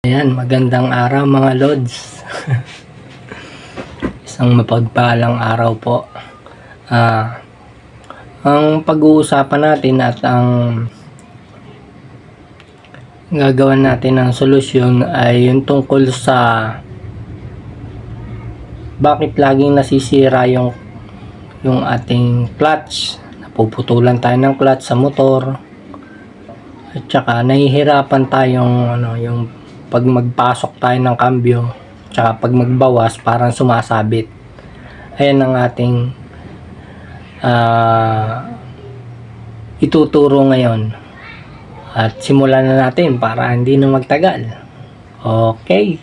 Ayan, magandang araw mga Lods. Isang mapagpalang araw po. Ang pag-uusapan natin at ang gagawan natin ng solusyon ay yung tungkol sa bakit laging nasisira yung ating clutch. Napuputulan tayo ng clutch sa motor. At saka nahihirapan tayong yung pag magpasok tayo ng kambyo, tsaka pag magbawas parang sumasabit. Ayan ang ating ituturo ngayon. At simulan na natin para hindi na magtagal. Okay.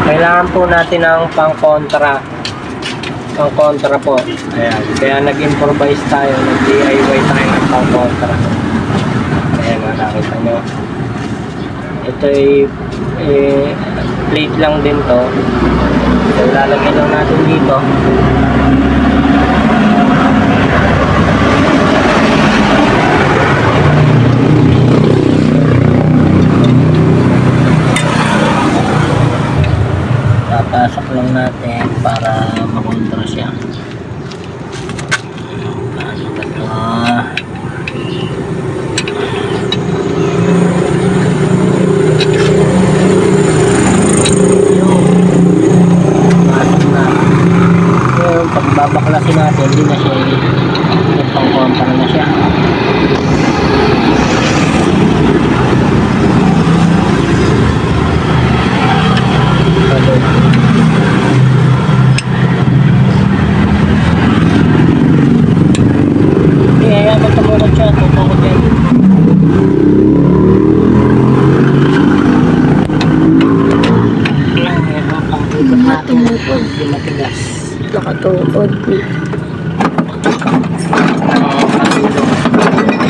Kailangan po natin ng pang-kontra po. Ayan. Kaya nag-improvise tayo, nag-DIY tayo ng pang-kontra. Ayan, nakakita nyo. Ito ay plate lang din to. So, lalagyan lang natin dito. Papasok lang natin para makontra siya. Paano ba ito? Pagbabaklasin natin, hindi na siya pang-kontra na siya. Kaya magtamukot siya, tutukot yan. Matumukod, hindi matigas. Nakatuod.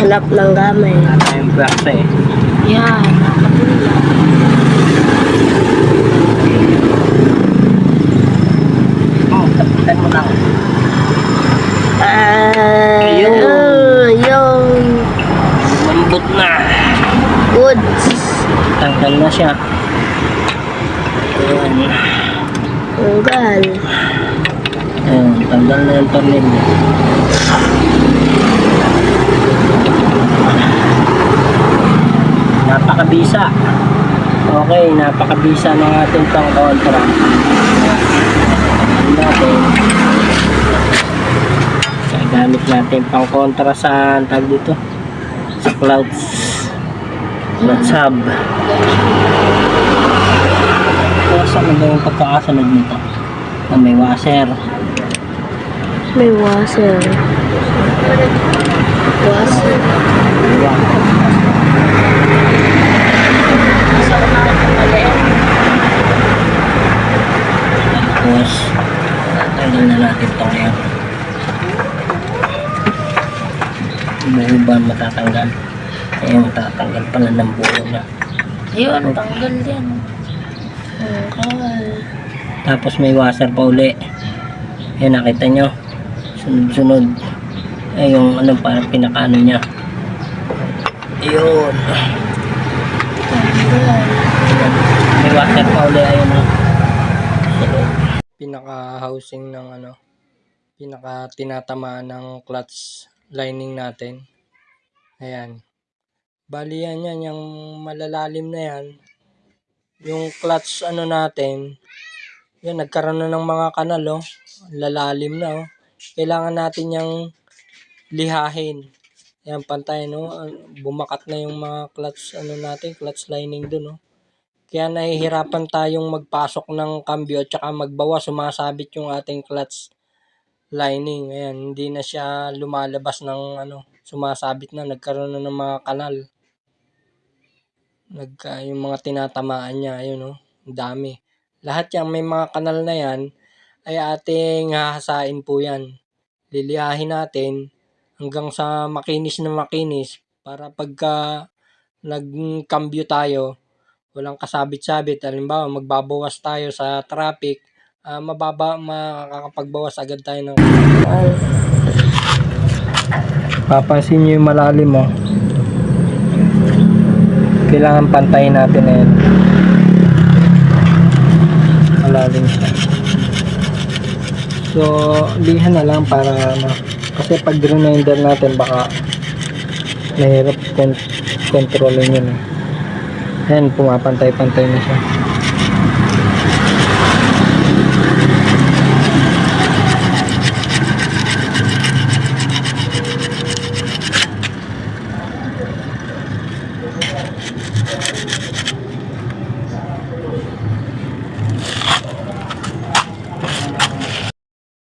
Hanap ng gamay. Ano yung braso eh. Yan. Tapitan mo lang. Yung Lambot na. goods. Tanggal na siya. Ayan. Tanggal. Ayan, tanggal na yung tornilyo. Napakabisa. Okay, napakabisa ng ating pang-kontra. Natin. Gamit natin pang-kontra sa tag dito. Sa clutch hub. Saan na yung pagkakasunod nito? May washer. May washer. Washer. Tapos tatanggal na natin ito ngayon. Buo ba matatanggal? Ayun, matatanggal pala ng buo niya. Ayun, tanggal yan. Tanggal. Tapos may washer pa uli. Ayan, nakita nyo. Sunod-sunod. Ay, yung ano, parang pinakaano niya. Ayun. May washer pa uli. Ayun, no. Pinaka-housing ng ano, pinaka-tinatamaan ng clutch lining natin. Ayan. Bali yan, yung malalalim na yan. Yung clutch ano natin, yan, nagkaroon na ng mga kanal, oh. Lalalim na, oh. Kailangan natin yung lihahin. Yan, pantay, no? Bumakat na yung mga clutch, ano natin, clutch lining dun, oh. Kaya nahihirapan tayong magpasok ng kambyo at saka magbawas, sumasabit yung ating clutch lining. Ayan, hindi na siya lumalabas ng ano, sumasabit na, nagkaroon na ng mga kanal. Yung mga tinatamaan niya, ayun, oh, dami. Lahat yan, may mga kanal na yan, ay ating hahasain po yan. Lilihahin natin hanggang sa makinis na makinis para pagka nagkambyo tayo, walang kasabit-sabit. Halimbawa, magbabawas tayo sa traffic, makakapagbawas agad tayo ng papansin nyo yung malalim, oh. Kailangan pantayin natin na yan. Malalim siya. So, lihan na lang para ano. Kasi pag grinder natin baka mahirap kontrolin yun. Ayan, pumapantay-pantay na siya.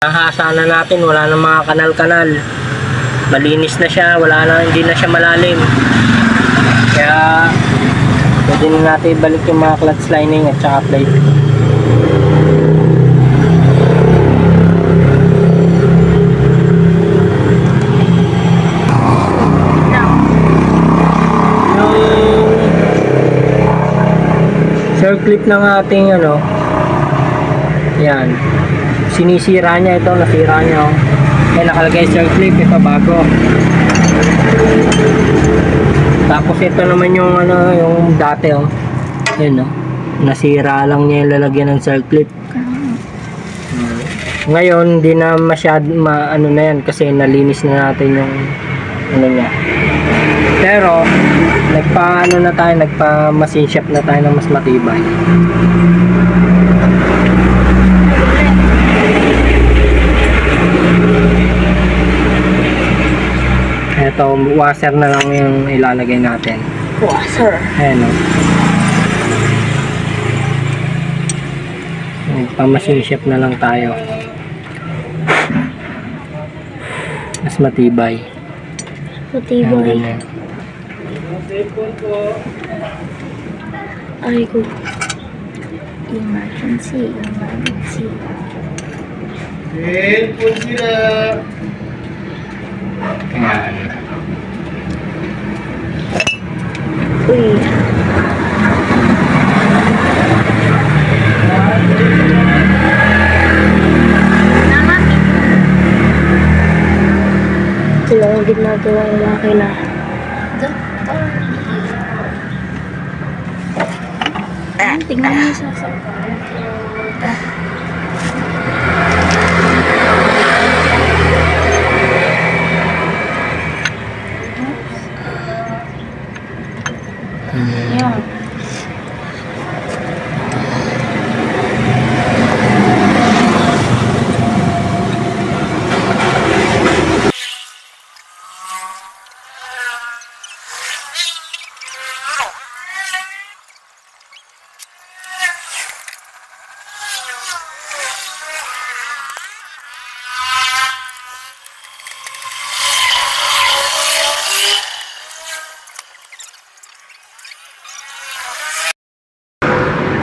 Nahasa na natin, wala na mga kanal-kanal. Malinis na siya, wala na, hindi na siya malalim. Kaya pwede na natin ibalik yung mga clutch lining at saka plate. Yung circle clip ng ating ano, yan, sinisira niya ito, nasira niya. Eh, nakalagay circle clip, ito bago. Tapos ito naman yung ano, yung dati oh. Yun oh. Nasira lang niya yung lalagyan ng circle clip. Ngayon, hindi na masyad ano na yan kasi nalinis na natin yung ano niya. Pero nagpa-ano na tayo, nagpa-machine shop na tayo ng mas matibay. Ito, washer na lang yung ilalagay natin. Washer. Ayan o. Nagpa-machine shop na lang tayo. Mas matibay. Matibay. Ay ko. Emergency. Cellphone sila. Ayan. Uy. Kailangan din natin ang makina. Tingnan mo yung sasak. Yan.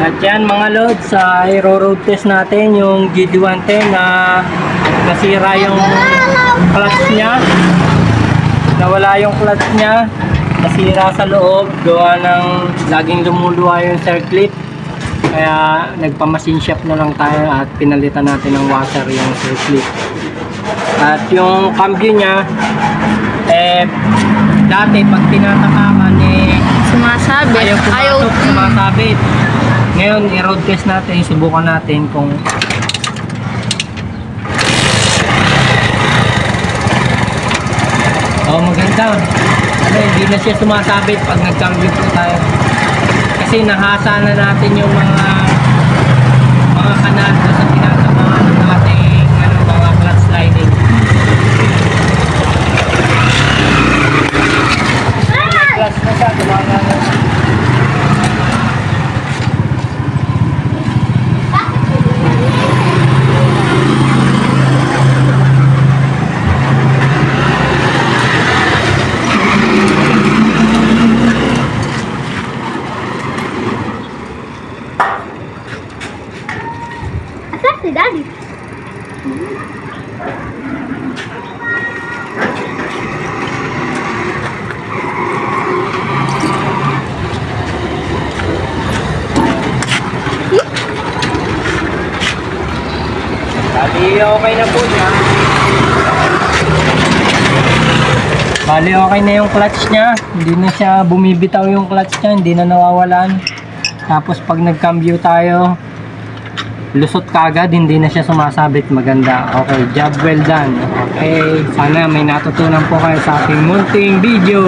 At yan mga lods, i-road test natin yung GD110 na nasira yung clutch niya. Nawala yung clutch niya. Nasira sa loob. Gawa ng laging lumuluwa yung circle clip. Kaya nagpa-machine shop na lang tayo at pinalitan natin ng washer yung circle clip. At yung cambio niya, dati pag tinatakaman Sumasabit. ayaw pumasok, sumasabit. Ngayon, i-road test natin, subukan natin kung maganda. Ano, hindi na siya sumasabit pag nag-cambio po tayo. Kasi nahasa na natin yung mga kanal sa tinatamaan ng ating mga clutch lining. Clutch na siya, gumana na. Si Daddy. Dali, okay na po niya. Bali, okay na yung clutch niya. Hindi na siya bumibitaw yung clutch niya. Hindi na nawawalan. Tapos pag nag-cambio tayo, lusot kagad. Hindi na siya sumasabit. Maganda. Okay, job well done. Okay, sana may natutunan po kayo sa ating munting video.